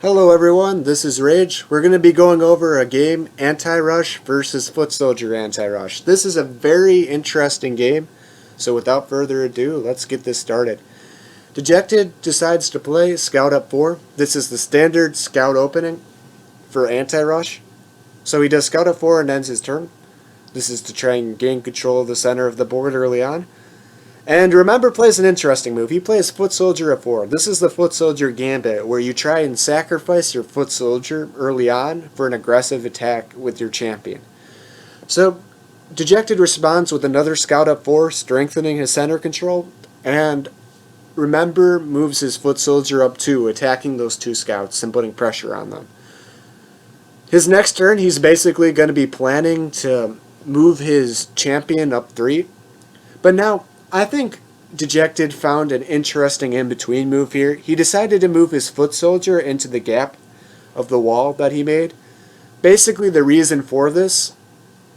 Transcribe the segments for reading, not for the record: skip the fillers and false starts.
Hello everyone, this is Rage. We're going to be going over a game, Antirush versus Footsoldier Antirush. This is a very interesting game, so without further ado, let's get this started. Dejected decides to play Scout up 4. This is the standard Scout opening for Antirush. So he does Scout up 4 and ends his turn. This is to try and gain control of the center of the board early on. And remember plays an interesting move. He plays Footsoldier at 4. This is the Footsoldier Gambit, where you try and sacrifice your Footsoldier early on for an aggressive attack with your champion. So, Dejected responds with another Scout up 4, strengthening his center control, and Remember moves his Footsoldier up 2, attacking those two scouts and putting pressure on them. His next turn, he's basically going to be planning to move his champion up 3. But now, I think Dejected found an interesting in-between move here. He decided to move his Footsoldier into the gap of the wall that he made. Basically, the reason for this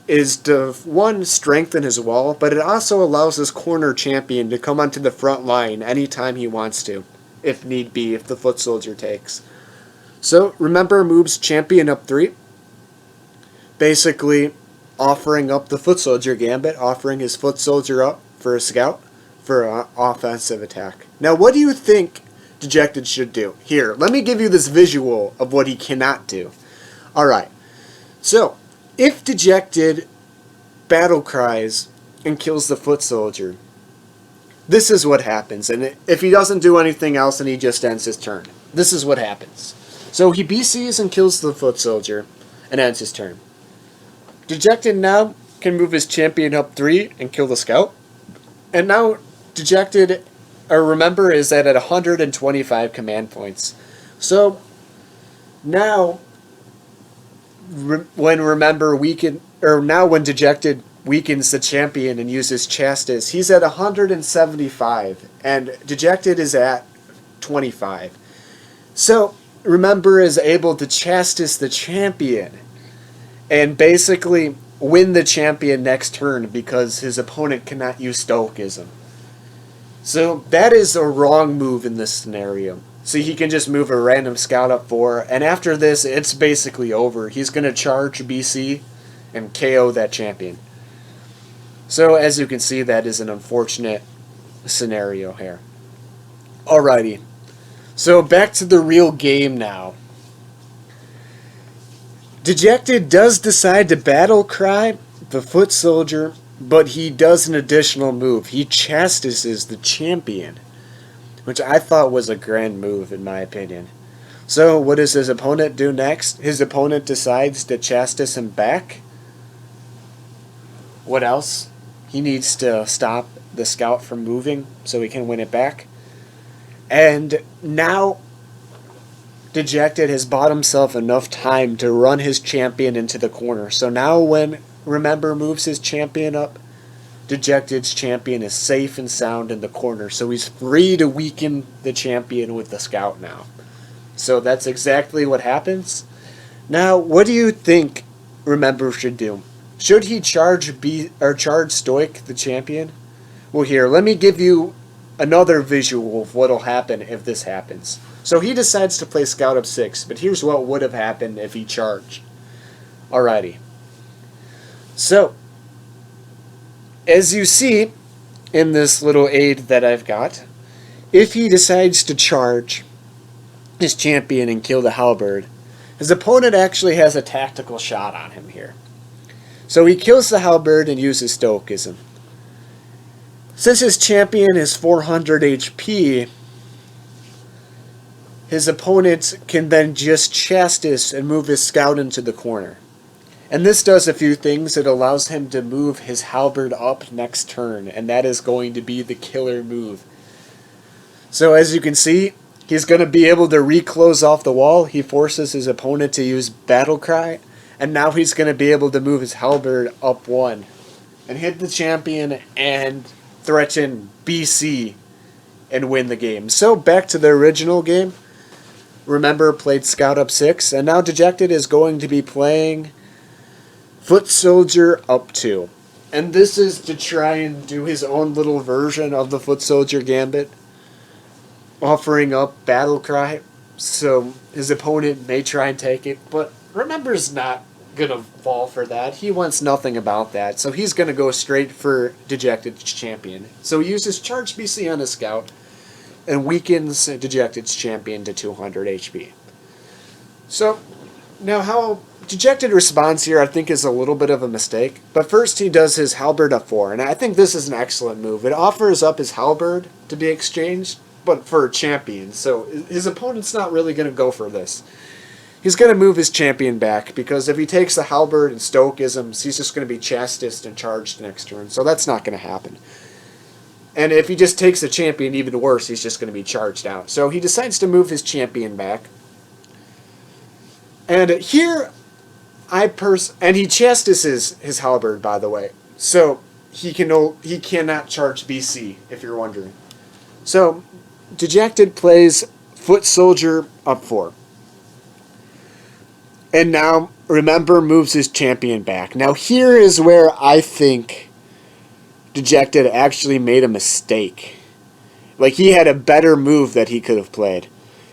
is to, one, strengthen his wall, but it also allows his corner champion to come onto the front line anytime he wants to, if need be, if the Footsoldier takes. So, Remember moves champion up 3, basically offering up the Footsoldier Gambit, offering his Footsoldier up for a scout for an offensive attack. Now, what do you think Dejected should do? Here, let me give you this visual of what he cannot do. Alright, so, if Dejected battle cries and kills the Footsoldier, this is what happens. And if he doesn't do anything else and he just ends his turn, this is what happens. So he BCs and kills the Footsoldier and ends his turn. Dejected now can move his champion up 3 and kill the scout. And now Dejected, or Remember, is at 125 command points. So now when Remember weaken, or now when Dejected weakens the champion and uses Chastise, he's at 175 and Dejected is at 25. So Remember is able to Chastise the champion and basically win the champion next turn because his opponent cannot use stoicism. So that is a wrong move in this scenario. So he can just move a random scout up 4, and after this it's basically over. He's going to charge BC and KO that champion. So as you can see, that is an unfortunate scenario here. Alrighty. So back to the real game now. Dejected does decide to battle cry the Footsoldier, but he does an additional move. He chastises the champion, which I thought was a grand move in my opinion. So what does his opponent do next? His opponent decides to chastise him back. What else? He needs to stop the scout from moving so he can win it back. And now Dejected has bought himself enough time to run his champion into the corner. So now when Remember moves his champion up, Dejected's champion is safe and sound in the corner. So he's free to weaken the champion with the scout now. So that's exactly what happens. Now, what do you think Remember should do? Should he charge Stoic the champion? Well, here, let me give you another visual of what'll happen if this happens. So he decides to play Scout up 6, but here's what would have happened if he charged. Alrighty. So, as you see in this little aid that I've got, if he decides to charge his champion and kill the Halberd, his opponent actually has a tactical shot on him here. So he kills the Halberd and uses stoicism. Since his champion is 400 HP, his opponent can then just chastise and move his scout into the corner. And this does a few things. It allows him to move his Halberd up next turn, and that is going to be the killer move. So as you can see, he's going to be able to reclose off the wall. He forces his opponent to use Battle Cry, and now he's going to be able to move his Halberd up 1 and hit the champion and threaten BC and win the game. So back to the original game. Remember played Scout up 6, and now Dejected is going to be playing Footsoldier up 2. And this is to try and do his own little version of the Footsoldier Gambit, offering up Battle Cry So his opponent may try and take it, but Remember's not going to fall for that. He wants nothing about that. So he's going to go straight for Dejected Champion. So he uses Charge BC on his Scout and weakens Dejected Champion to 200 HP. So now how Dejected responds here I think is a little bit of a mistake. But first he does his Halberd up 4. And I think this is an excellent move. It offers up his Halberd to be exchanged, but for a champion. So his opponent's not really going to go for this. He's going to move his champion back, because if he takes the Halberd and stoicisms, he's just going to be chastised and charged next turn. So that's not going to happen. And if he just takes the champion, even worse, he's just going to be charged out. So he decides to move his champion back. And here, and he chastises his Halberd, by the way. So he cannot charge BC, if you're wondering. So Dejected plays Footsoldier up 4. And now, Remember moves his champion back. Now here is where I think Dejected actually made a mistake. Like, he had a better move that he could have played.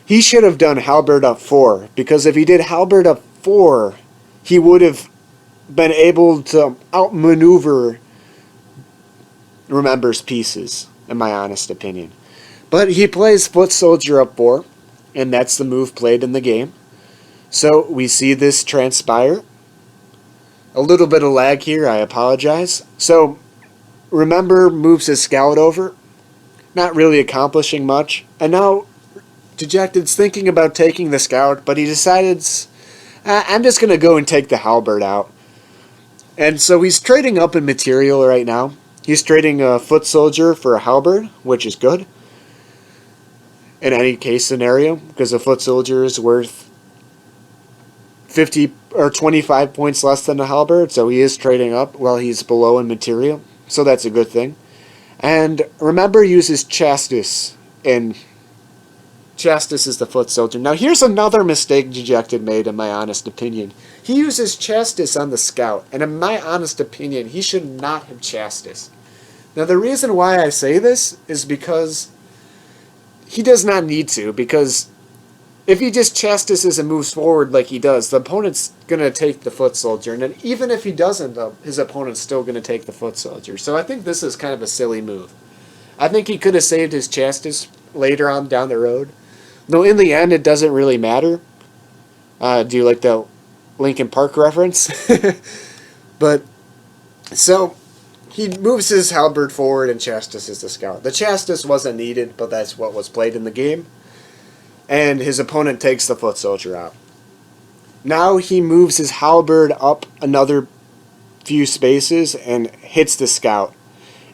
He should have done Halberd up 4, because if he did Halberd up 4, he would have been able to outmaneuver Remember's pieces, in my honest opinion. But he plays Footsoldier up 4, and that's the move played in the game. So we see this transpire. A little bit of lag here, I apologize. So Remember moves his Scout over, not really accomplishing much. And now Dejected's thinking about taking the Scout, but he decides, I'm just going to go and take the Halberd out. And so he's trading up in material right now. He's trading a Footsoldier for a Halberd, which is good in any case scenario, because a Footsoldier is worth 50 or 25 points less than a Halberd, so he is trading up while he's below in material, so that's a good thing. And Remember uses Chastise, and Chastise is the Footsoldier. Now here's another mistake Dejected made, in my honest opinion. He uses Chastise on the Scout, and in my honest opinion, he should not have Chastise. Now the reason why I say this is because he does not need to, because if he just chastises and moves forward like he does, the opponent's going to take the Footsoldier. And then even if he doesn't, his opponent's still going to take the Footsoldier. So I think this is kind of a silly move. I think he could have saved his Chastise later on down the road. Though in the end, it doesn't really matter. Do you like the Linkin Park reference? But, so, he moves his Halberd forward and chastises the Scout. The Chastise wasn't needed, but that's what was played in the game. And his opponent takes the Footsoldier out. Now he moves his Halberd up another few spaces and hits the Scout.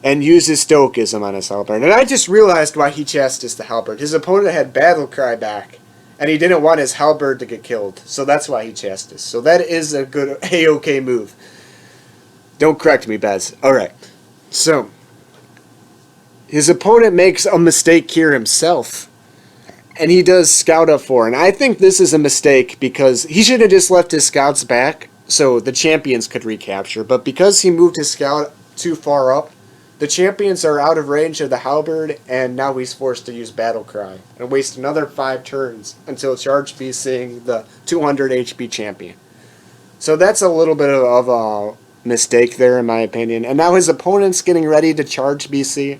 And uses stoicism on his Halberd. And I just realized why he chastised the Halberd. His opponent had Battle Cry back. And he didn't want his Halberd to get killed. So that's why he chastised. So that is a good A-OK move. Don't correct me, Bez. Alright. So, his opponent makes a mistake here himself. And he does Scout up 4. And I think this is a mistake because he should have just left his Scouts back so the champions could recapture. But because he moved his Scout too far up, the champions are out of range of the Halberd, and now he's forced to use Battle Cry and waste another 5 turns until Charge BCing the 200 HP champion. So that's a little bit of a mistake there, in my opinion. And now his opponent's getting ready to Charge BC.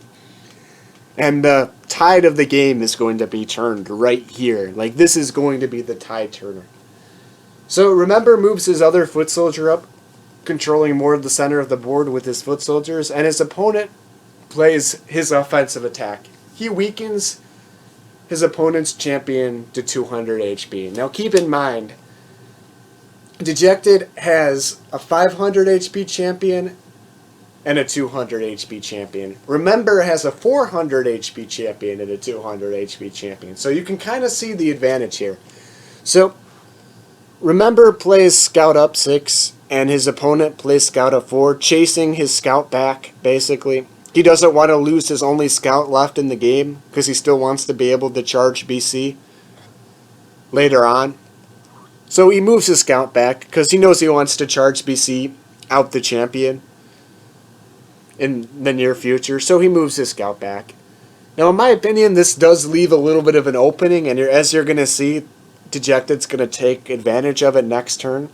And the tide of the game is going to be turned right here. Like, this is going to be the tide turner. So, Remember moves his other Footsoldier up, controlling more of the center of the board with his Footsoldiers, and his opponent plays his offensive attack. He weakens his opponent's champion to 200 HP. Now, keep in mind, Dejected has a 500 HP champion and a 200 HP champion. Remember has a 400 HP champion and a 200 HP champion. So you can kind of see the advantage here. So, Remember plays Scout up 6, and his opponent plays Scout up 4, chasing his Scout back, basically. He doesn't want to lose his only Scout left in the game, because he still wants to be able to charge BC later on. So he moves his Scout back, because he knows he wants to charge BC out the champion in the near future, so he moves his Scout back. Now, in my opinion, this does leave a little bit of an opening, and as you're going to see, Dejected's going to take advantage of it next turn.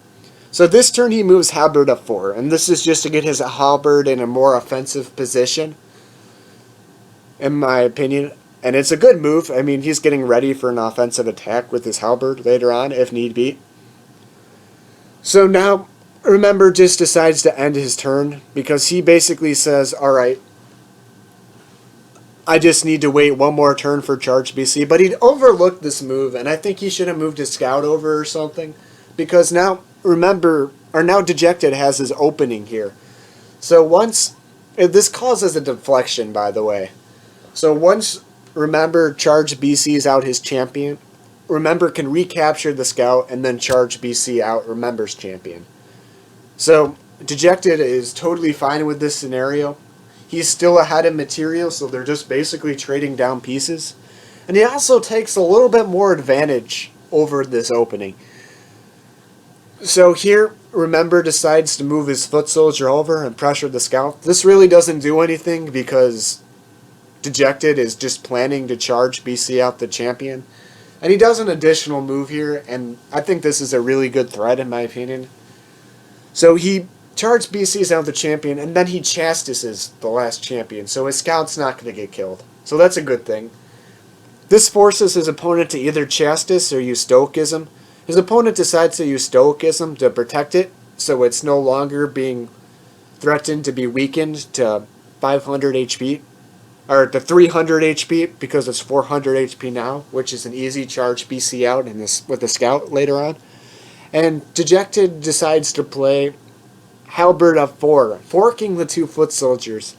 So this turn he moves Halberd up 4, and this is just to get his Halberd in a more offensive position, in my opinion. And it's a good move. I mean, he's getting ready for an offensive attack with his Halberd later on, if need be. So now, remember, just decides to end his turn, because he basically says, alright, I just need to wait one more turn for charge BC. But he'd overlooked this move, and I think he should have moved his scout over or something. Because now, remember, or now Dejected has his opening here. So once, this causes a deflection, by the way. So once, remember, charge BC's out his champion, remember can recapture the scout and then charge BC out remember's champion. So Dejected is totally fine with this scenario. He's still ahead in material, so they're just basically trading down pieces. And he also takes a little bit more advantage over this opening. So here, remember decides to move his Footsoldier over and pressure the scout. This really doesn't do anything because Dejected is just planning to charge BC out the champion. And he does an additional move here, and I think this is a really good threat in my opinion. So he charged BC's out the champion, and then he chastises the last champion, so his scout's not going to get killed. So that's a good thing. This forces his opponent to either chastise or use stoicism. His opponent decides to use stoicism to protect it, so it's no longer being threatened to be weakened to 500 HP, or to 300 HP, because it's 400 HP now, which is an easy charge BC out in this with the scout later on. And Dejected decides to play Halberd up 4, forking the two Footsoldiers.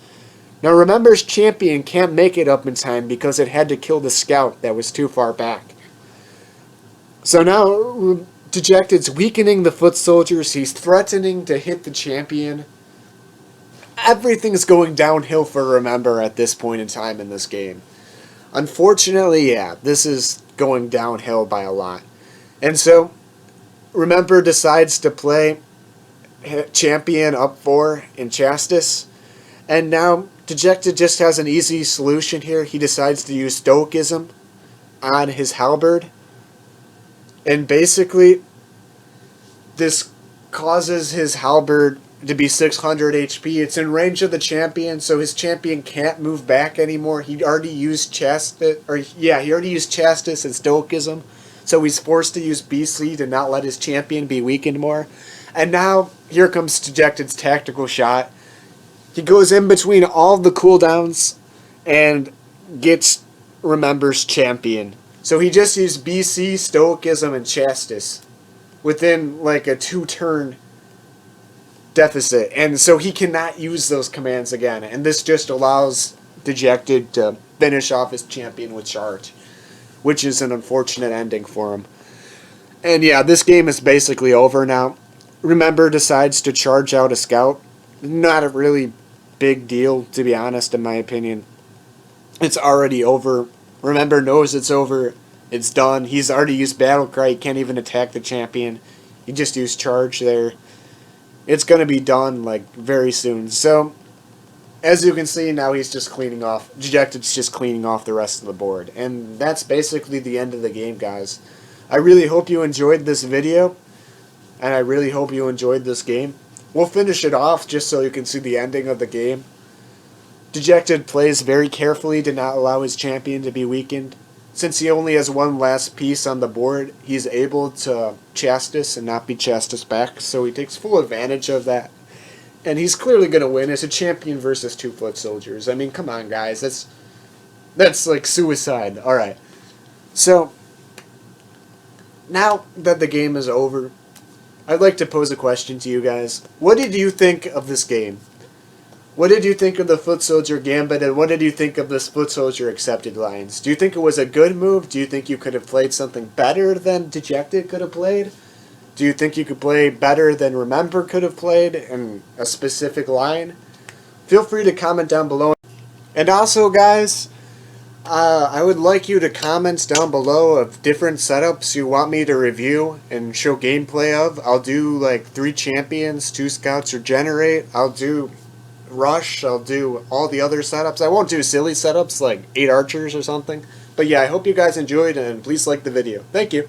Now remember's champion can't make it up in time because it had to kill the scout that was too far back. So now Dejected's weakening the Footsoldiers, he's threatening to hit the champion. Everything's going downhill for Remember at this point in time in this game. Unfortunately, yeah, this is going downhill by a lot. And so Remember decides to play champion up 4 in Chastise, and now Dejected just has an easy solution here. He decides to use stoicism on his Halberd, and basically this causes his Halberd to be 600 HP. It's in range of the champion, so his champion can't move back anymore. He already used Chastise and stoicism, so he's forced to use BC to not let his champion be weakened more. And now, here comes Dejected's tactical shot. He goes in between all the cooldowns and gets Remember's champion. So he just used BC, Stoicism, and Chastise within like a 2-turn deficit. And so he cannot use those commands again. And this just allows Dejected to finish off his champion with charge, which is an unfortunate ending for him. And yeah, this game is basically over now. Remember decides to charge out a scout. Not a really big deal, to be honest, in my opinion. It's already over. Remember knows it's over. It's done. He's already used Battlecry. He can't even attack the champion. He just used charge there. It's going to be done like very soon. So, as you can see, now he's just cleaning off. Dejected's just cleaning off the rest of the board. And that's basically the end of the game, guys. I really hope you enjoyed this video. And I really hope you enjoyed this game. We'll finish it off just so you can see the ending of the game. Dejected plays very carefully to not allow his champion to be weakened. Since he only has one last piece on the board, he's able to Chastise and not be chastised back. So he takes full advantage of that. And he's clearly going to win. It's a champion versus 2 Footsoldiers. I mean, come on, guys. That's like suicide. Alright. So, now that the game is over, I'd like to pose a question to you guys. What did you think of this game? What did you think of the Footsoldier Gambit, and what did you think of this Footsoldier accepted lines? Do you think it was a good move? Do you think you could have played something better than Dejected could have played? Do you think you could play better than Remember could have played in a specific line? Feel free to comment down below. And also, guys, I would like you to comment down below of different setups you want me to review and show gameplay of. I'll do like 3 champions, 2 scouts, or generate. I'll do rush. I'll do all the other setups. I won't do silly setups like 8 archers or something. But yeah, I hope you guys enjoyed, and please like the video. Thank you.